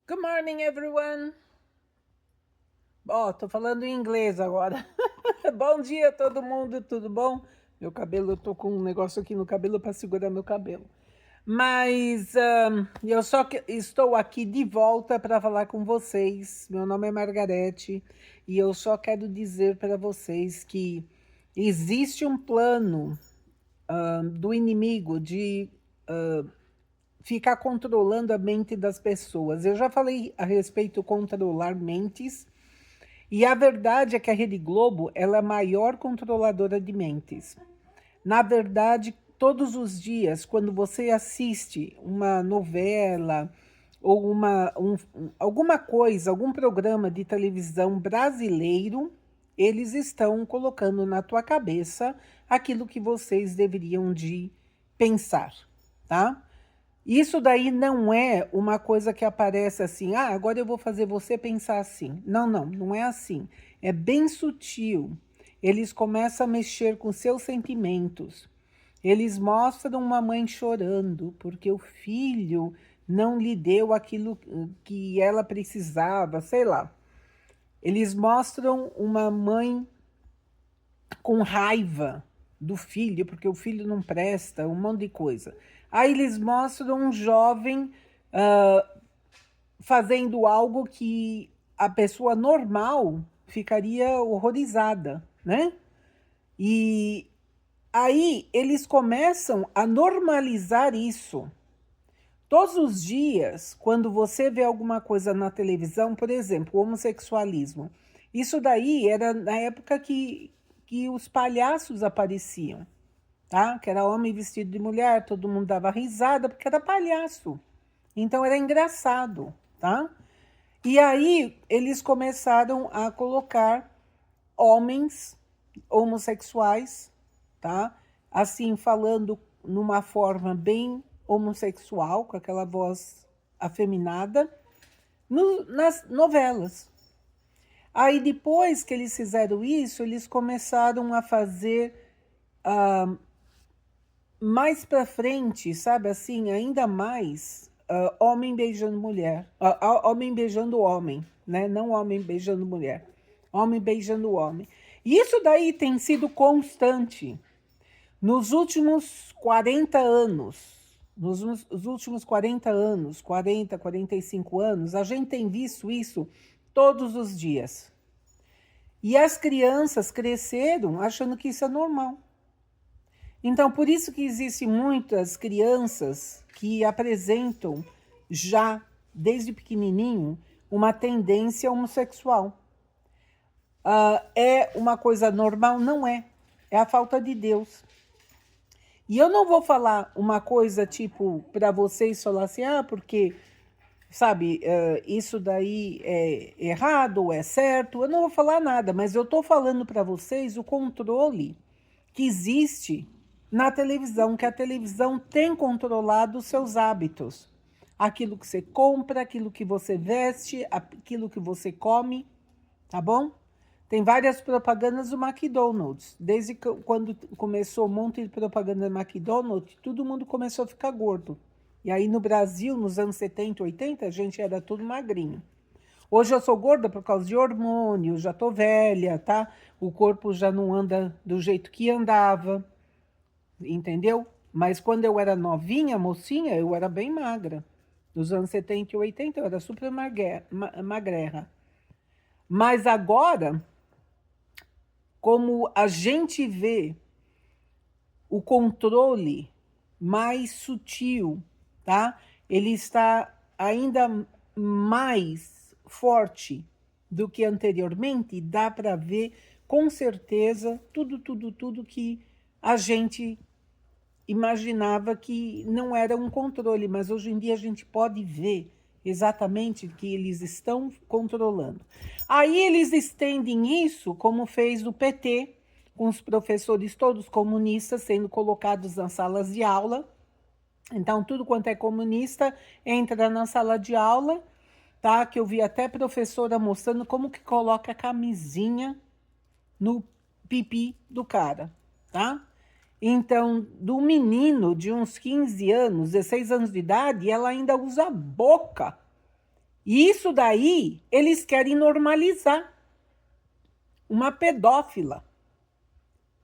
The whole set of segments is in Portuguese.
Good morning, everyone. Ó, tô falando em inglês agora. Bom dia, todo mundo, tudo bom? Meu cabelo, eu tô com um negócio aqui no cabelo para segurar meu cabelo. Mas eu só estou aqui de volta para falar com vocês. Meu nome é Margarete e eu só quero dizer para vocês que existe um plano do inimigo de ficar controlando a mente das pessoas. Eu já falei a respeito de controlar mentes. E a verdade é que a Rede Globo ela é a maior controladora de mentes. Na verdade, todos os dias, quando você assiste uma novela ou alguma coisa, algum programa de televisão brasileiro, eles estão colocando na tua cabeça aquilo que vocês deveriam de pensar, tá? Isso daí não é uma coisa que aparece assim, agora eu vou fazer você pensar assim. Não, não, não é assim. É bem sutil. Eles começam a mexer com seus sentimentos. Eles mostram uma mãe chorando porque o filho não lhe deu aquilo que ela precisava, sei lá. Eles mostram uma mãe com raiva do filho, porque o filho não presta, um monte de coisa. Aí eles mostram um jovem fazendo algo que a pessoa normal ficaria horrorizada, né? E aí eles começam a normalizar isso. Todos os dias, quando você vê alguma coisa na televisão, por exemplo, o homossexualismo, isso daí era na época que os palhaços apareciam, tá? Que era homem vestido de mulher, todo mundo dava risada, porque era palhaço. Então era engraçado, tá? E aí eles começaram a colocar homens homossexuais, tá? Assim, falando numa forma bem homossexual, com aquela voz afeminada, nas novelas. Aí depois que eles fizeram isso, eles começaram a fazer mais para frente, sabe assim, ainda mais homem beijando mulher, homem beijando homem, né? Não homem beijando mulher, homem beijando homem. E isso daí tem sido constante nos últimos 40 anos. Nos últimos 40 anos, 40, 45 anos, a gente tem visto isso todos os dias. E as crianças cresceram achando que isso é normal. Então, por isso que existem muitas crianças que apresentam já, desde pequenininho, uma tendência homossexual. É uma coisa normal? Não é. É a falta de Deus. E eu não vou falar uma coisa tipo para vocês falar assim, porque, sabe, isso daí é errado ou é certo. Eu não vou falar nada, mas eu estou falando para vocês o controle que existe na televisão, que a televisão tem controlado os seus hábitos. Aquilo que você compra, aquilo que você veste, aquilo que você come, tá bom? Tem várias propagandas do McDonald's. Desde quando começou um monte de propaganda do McDonald's, todo mundo começou a ficar gordo. E aí no Brasil, nos anos 70, 80, a gente era tudo magrinho. Hoje eu sou gorda por causa de hormônio, já tô velha, tá? O corpo já não anda do jeito que andava, entendeu? Mas quando eu era novinha, mocinha, eu era bem magra. Nos anos 70 e 80 eu era super magrela. Mas agora, como a gente vê o controle mais sutil, tá? Ele está ainda mais forte do que anteriormente, dá para ver com certeza tudo que a gente imaginava que não era um controle, mas hoje em dia a gente pode ver exatamente que eles estão controlando. Aí eles estendem isso, como fez o PT, com os professores todos comunistas sendo colocados nas salas de aula. Então, tudo quanto é comunista entra na sala de aula, tá? Que eu vi até professora mostrando como que coloca a camisinha no pipi do cara, tá? Então, do menino de uns 15 anos, 16 anos de idade, ela ainda usa a boca. E isso daí, eles querem normalizar uma pedófila.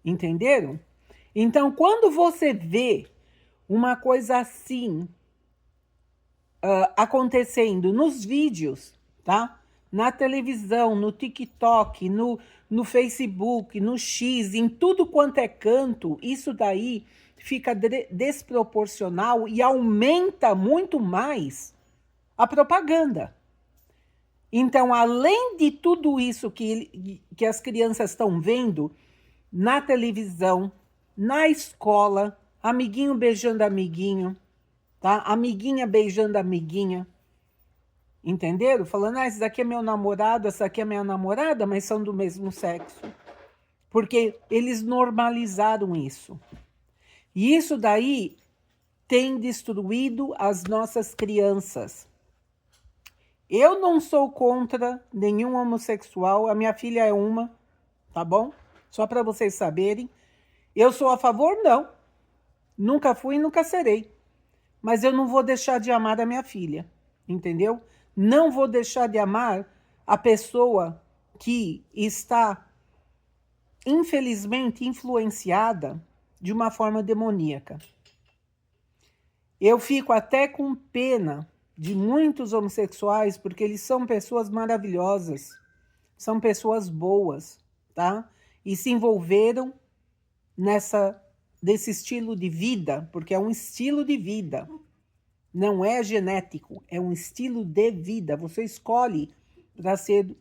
Entenderam? Então, quando você vê uma coisa assim acontecendo nos vídeos, tá? Na televisão, no TikTok, no Facebook, no X, em tudo quanto é canto, isso daí fica desproporcional e aumenta muito mais a propaganda. Então, além de tudo isso que as crianças estão vendo na televisão, na escola, amiguinho beijando amiguinho, tá? Amiguinha beijando amiguinha, entenderam? Falando, esse daqui é meu namorado, essa aqui é minha namorada, mas são do mesmo sexo. Porque eles normalizaram isso. E isso daí tem destruído as nossas crianças. Eu não sou contra nenhum homossexual, a minha filha é uma, tá bom? Só para vocês saberem. Eu sou a favor? Não. Nunca fui e nunca serei. Mas eu não vou deixar de amar a minha filha, entendeu? Não vou deixar de amar a pessoa que está, infelizmente, influenciada de uma forma demoníaca. Eu fico até com pena de muitos homossexuais, porque eles são pessoas maravilhosas, são pessoas boas, tá? E se envolveram desse estilo de vida, porque é um estilo de vida. Não é genético, é um estilo de vida. Você escolhe para ser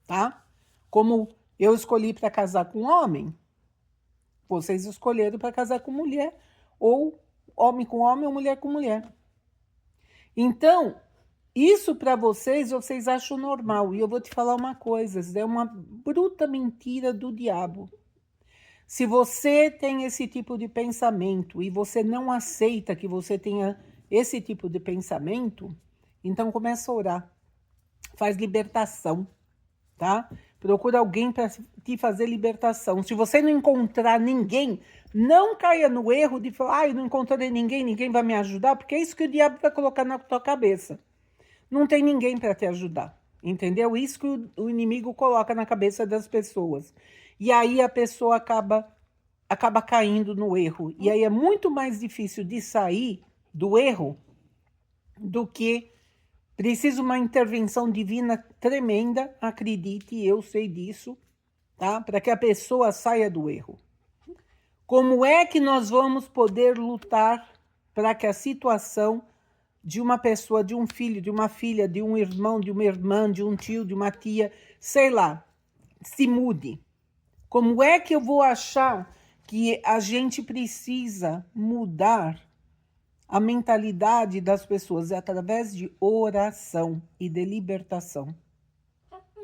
tá? Como eu escolhi para casar com homem, vocês escolheram para casar com mulher, ou homem com homem ou mulher com mulher. Então, isso para vocês acham normal. E eu vou te falar uma coisa, é uma bruta mentira do diabo. Se você tem esse tipo de pensamento e você não aceita que você tenha esse tipo de pensamento, então começa a orar. Faz libertação, tá? Procura alguém para te fazer libertação. Se você não encontrar ninguém, não caia no erro de falar, eu não encontrei ninguém, ninguém vai me ajudar, porque é isso que o diabo vai colocar na tua cabeça. Não tem ninguém para te ajudar, entendeu? Isso que o inimigo coloca na cabeça das pessoas. E aí a pessoa acaba caindo no erro. E aí é muito mais difícil de sair do erro do que precisa uma intervenção divina tremenda, acredite, eu sei disso, tá? Para que a pessoa saia do erro. Como é que nós vamos poder lutar para que a situação de uma pessoa, de um filho, de uma filha, de um irmão, de uma irmã, de um tio, de uma tia, sei lá, se mude? Como é que eu vou achar que a gente precisa mudar a mentalidade das pessoas? É através de oração e de libertação,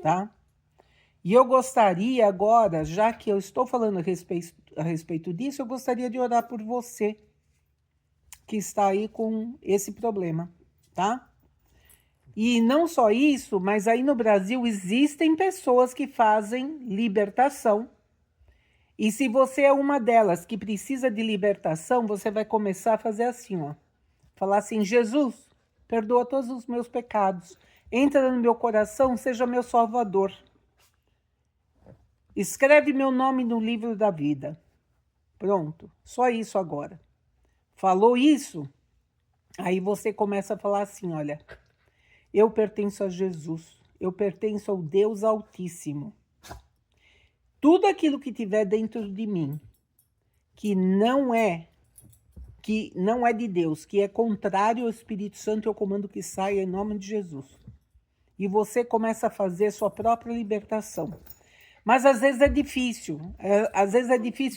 tá? E eu gostaria agora, já que eu estou falando a respeito disso, eu gostaria de orar por você que está aí com esse problema, tá? E não só isso, mas aí no Brasil existem pessoas que fazem libertação. E se você é uma delas que precisa de libertação, você vai começar a fazer assim, ó. Falar assim, Jesus, perdoa todos os meus pecados. Entra no meu coração, seja meu salvador. Escreve meu nome no livro da vida. Pronto, só isso agora. Falou isso? Aí você começa a falar assim, olha, eu pertenço a Jesus, eu pertenço ao Deus Altíssimo. Tudo aquilo que tiver dentro de mim, que não é de Deus, que é contrário ao Espírito Santo, eu comando que saia em nome de Jesus. E você começa a fazer sua própria libertação. Mas às vezes é difícil,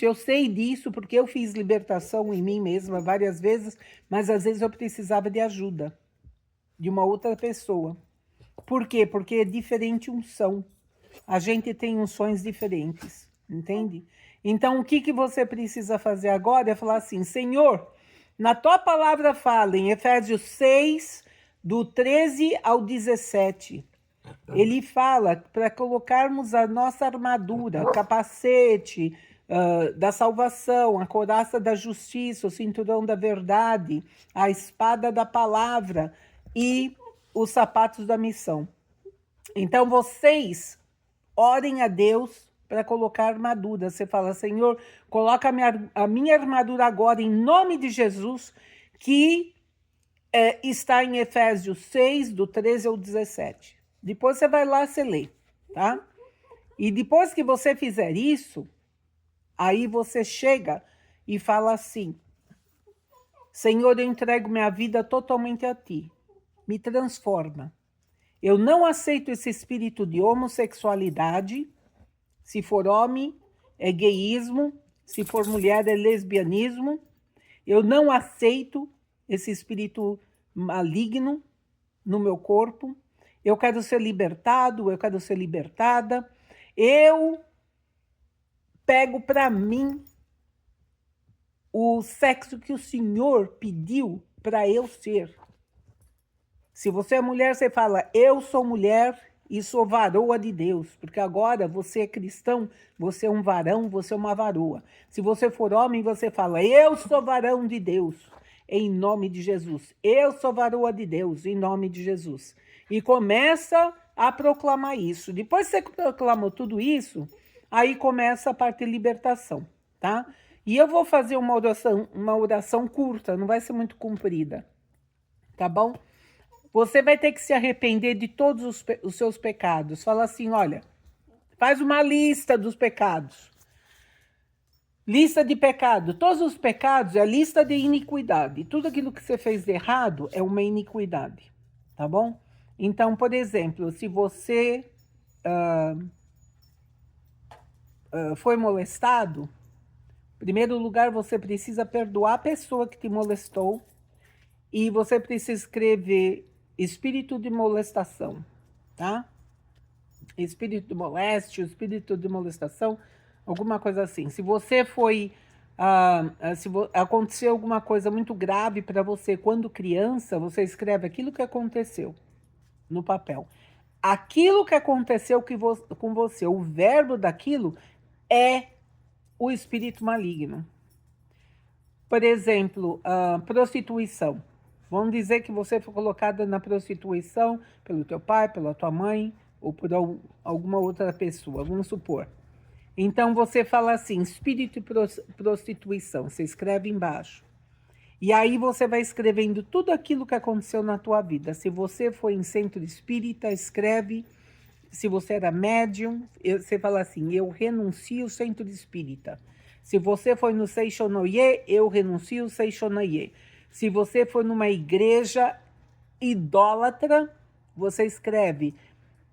eu sei disso porque eu fiz libertação em mim mesma várias vezes, mas às vezes eu precisava de ajuda de uma outra pessoa. Por quê? Porque é diferente unção. A gente tem unções diferentes, entende? Então, o que você precisa fazer agora é falar assim, Senhor, na tua palavra fala, em Efésios 6, do 13 ao 17, ele fala para colocarmos a nossa armadura, capacete da salvação, a couraça da justiça, o cinturão da verdade, a espada da palavra e os sapatos da missão. Então, vocês orem a Deus para colocar armadura. Você fala, Senhor, coloca a minha armadura agora em nome de Jesus, que está em Efésios 6, do 13 ao 17. Depois você vai lá, você lê, tá? E depois que você fizer isso, aí você chega e fala assim, Senhor, eu entrego minha vida totalmente a Ti. Me transforma. Eu não aceito esse espírito de homossexualidade. Se for homem, é gayismo. Se for mulher, é lesbianismo. Eu não aceito esse espírito maligno no meu corpo. Eu quero ser libertado, eu quero ser libertada. Eu pego para mim o sexo que o Senhor pediu para eu ser. Se você é mulher, você fala, eu sou mulher e sou varoa de Deus, porque agora você é cristão, você é um varão, você é uma varoa. Se você for homem, você fala, eu sou varão de Deus, em nome de Jesus. Eu sou varoa de Deus, em nome de Jesus. E começa a proclamar isso. Depois que você proclamou tudo isso, aí começa a parte de libertação, tá? E eu vou fazer uma oração curta, não vai ser muito comprida, tá bom? Você vai ter que se arrepender de todos os seus pecados. Fala assim, olha, faz uma lista dos pecados. Lista de pecado. Todos os pecados é a lista de iniquidade. Tudo aquilo que você fez de errado é uma iniquidade, tá bom? Então, por exemplo, se você foi molestado, em primeiro lugar, você precisa perdoar a pessoa que te molestou e você precisa escrever espírito de molestação, tá? Espírito de moléstia, espírito de molestação, alguma coisa assim. Se você foi, aconteceu alguma coisa muito grave para você quando criança, você escreve aquilo que aconteceu no papel. Aquilo que aconteceu com você, o verbo daquilo é o espírito maligno. Por exemplo, prostituição. Vamos dizer que você foi colocada na prostituição pelo teu pai, pela tua mãe ou por alguma outra pessoa, vamos supor. Então você fala assim, espírito de prostituição, você escreve embaixo. E aí você vai escrevendo tudo aquilo que aconteceu na tua vida. Se você foi em centro espírita, escreve. Se você era médium, você fala assim, eu renuncio ao centro espírita. Se você foi no Seishonoye, eu renuncio ao Seishonoye. Se você for numa igreja idólatra, você escreve,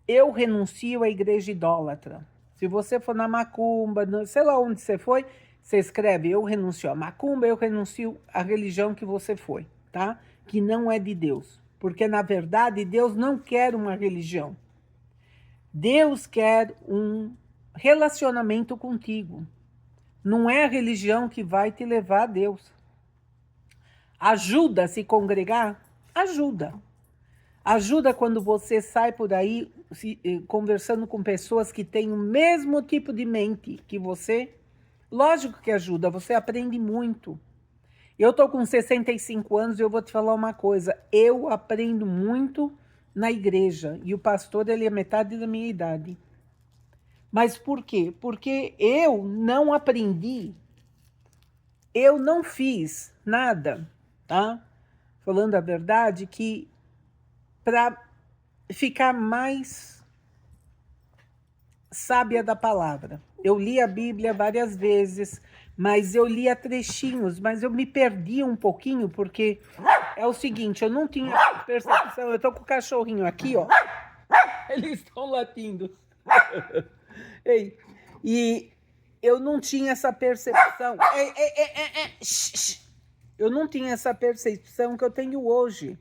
eu renuncio à igreja idólatra. Se você for na macumba, sei lá onde você foi, você escreve, eu renuncio à macumba, eu renuncio à religião que você foi, tá? Que não é de Deus. Porque, na verdade, Deus não quer uma religião. Deus quer um relacionamento contigo. Não é a religião que vai te levar a Deus. Ajuda a se congregar? Ajuda. Ajuda quando você sai por aí conversando com pessoas que têm o mesmo tipo de mente que você. Lógico que ajuda, você aprende muito. Eu estou com 65 anos e eu vou te falar uma coisa. Eu aprendo muito na igreja e o pastor ele é metade da minha idade. Mas por quê? Porque eu não aprendi, eu não fiz nada, tá? Falando a verdade, que para ficar mais sábia da palavra. Eu li a Bíblia várias vezes, mas eu lia trechinhos, mas eu me perdi um pouquinho, porque é o seguinte, eu não tinha percepção, eu tô com o cachorrinho aqui, ó, eles estão latindo. Ei, e eu não tinha essa percepção, eu não tinha essa percepção que eu tenho hoje,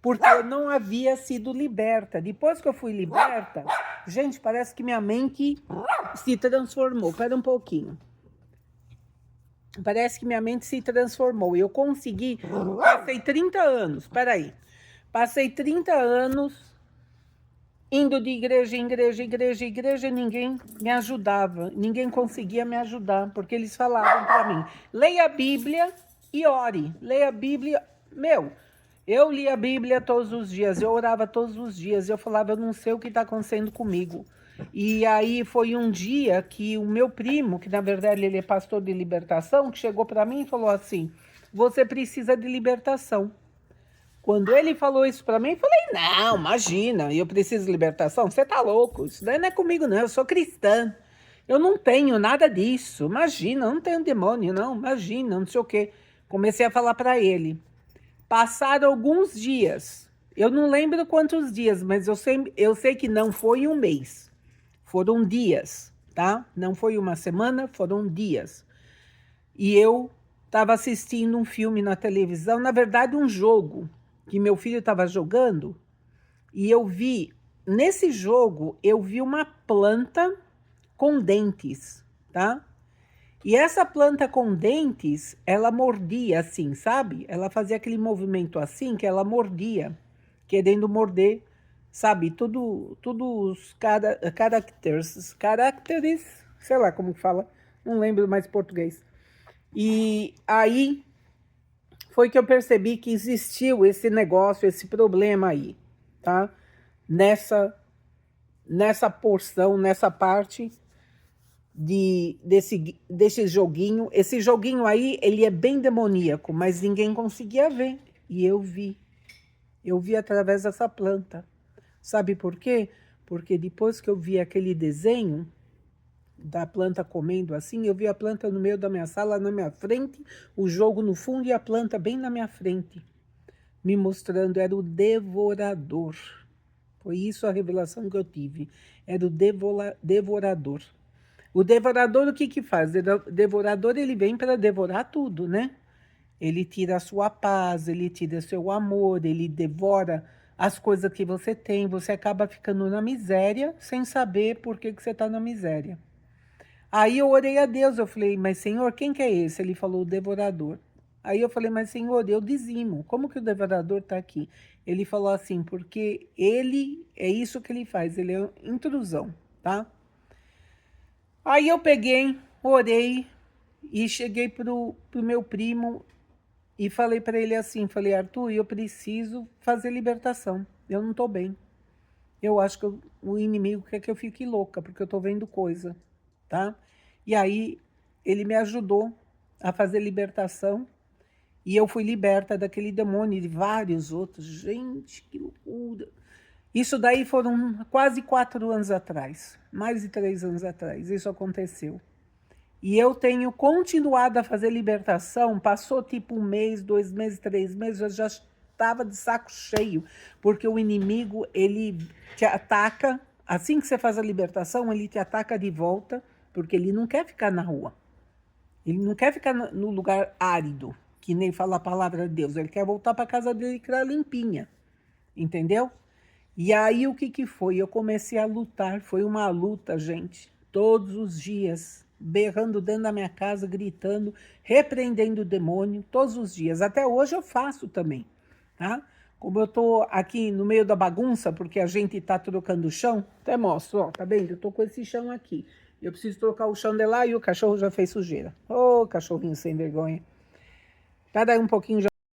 porque eu não havia sido liberta. Depois que eu fui liberta, gente, parece que minha mente se transformou. Espera um pouquinho. Parece que minha mente se transformou. Eu consegui, passei 30 anos, peraí. Passei 30 anos indo de igreja em igreja, igreja, igreja, e ninguém me ajudava. Ninguém conseguia me ajudar, porque eles falavam para mim, leia a Bíblia e ore. Leia a Bíblia, meu... Eu li a Bíblia todos os dias, eu orava todos os dias, eu falava, eu não sei o que está acontecendo comigo. E aí foi um dia que o meu primo, que na verdade ele é pastor de libertação, que chegou para mim e falou assim, você precisa de libertação. Quando ele falou isso para mim, eu falei, não, imagina, eu preciso de libertação? Você tá louco, isso daí não é comigo não, eu sou cristã. Eu não tenho nada disso, imagina, eu não tenho demônio não, imagina, não sei o quê. Comecei a falar para ele. Passaram alguns dias, eu não lembro quantos dias, mas eu sei que não foi um mês, foram dias, tá? Não foi uma semana, foram dias. E eu estava assistindo um filme na televisão, na verdade um jogo, que meu filho estava jogando, e eu vi, nesse jogo, eu vi uma planta com dentes, tá? E essa planta com dentes, ela mordia assim, sabe? Ela fazia aquele movimento assim, que ela mordia, querendo morder, sabe? Tudo os caracteres, sei lá como fala, não lembro mais português. E aí foi que eu percebi que existiu esse negócio, esse problema aí, tá? Nessa porção, nessa parte desse joguinho. Esse joguinho aí, ele é bem demoníaco, mas ninguém conseguia ver. E eu vi. Eu vi através dessa planta. Sabe por quê? Porque depois que eu vi aquele desenho da planta comendo assim, eu vi a planta no meio da minha sala, na minha frente, o jogo no fundo e a planta bem na minha frente, me mostrando, era o devorador. Foi isso a revelação que eu tive, era o devorador. O devorador, o que que faz? O devorador, ele vem para devorar tudo, né? Ele tira a sua paz, ele tira seu amor, ele devora as coisas que você tem, você acaba ficando na miséria sem saber por que você está na miséria. Aí eu orei a Deus, eu falei, mas Senhor, quem que é esse? Ele falou, o devorador. Aí eu falei, mas Senhor, eu dizimo, como que o devorador está aqui? Ele falou assim, porque ele, é isso que ele faz, ele é intrusão, tá? Aí eu peguei, orei e cheguei pro meu primo e falei para ele assim, falei, Arthur, eu preciso fazer libertação, eu não estou bem. Eu acho que o inimigo quer que eu fique louca, porque eu estou vendo coisa, tá? E aí ele me ajudou a fazer libertação e eu fui liberta daquele demônio e de vários outros. Gente, que loucura! Isso daí foram quase 4 anos atrás, mais de 3 anos atrás, isso aconteceu. E eu tenho continuado a fazer libertação, passou tipo 1 mês, 2 meses, 3 meses, eu já estava de saco cheio, porque o inimigo, ele te ataca, assim que você faz a libertação, ele te ataca de volta, porque ele não quer ficar na rua. Ele não quer ficar no lugar árido, que nem fala a palavra de Deus, ele quer voltar para casa dele que era limpinha, entendeu? E aí o que que foi? Eu comecei a lutar, foi uma luta, gente, todos os dias, berrando dentro da minha casa, gritando, repreendendo o demônio, todos os dias. Até hoje eu faço também, tá? Como eu tô aqui no meio da bagunça, porque a gente tá trocando o chão, até mostro, ó, tá vendo? Eu tô com esse chão aqui. Eu preciso trocar o chão de lá e o cachorro já fez sujeira. Ô, cachorrinho sem vergonha. Espera aí um pouquinho, já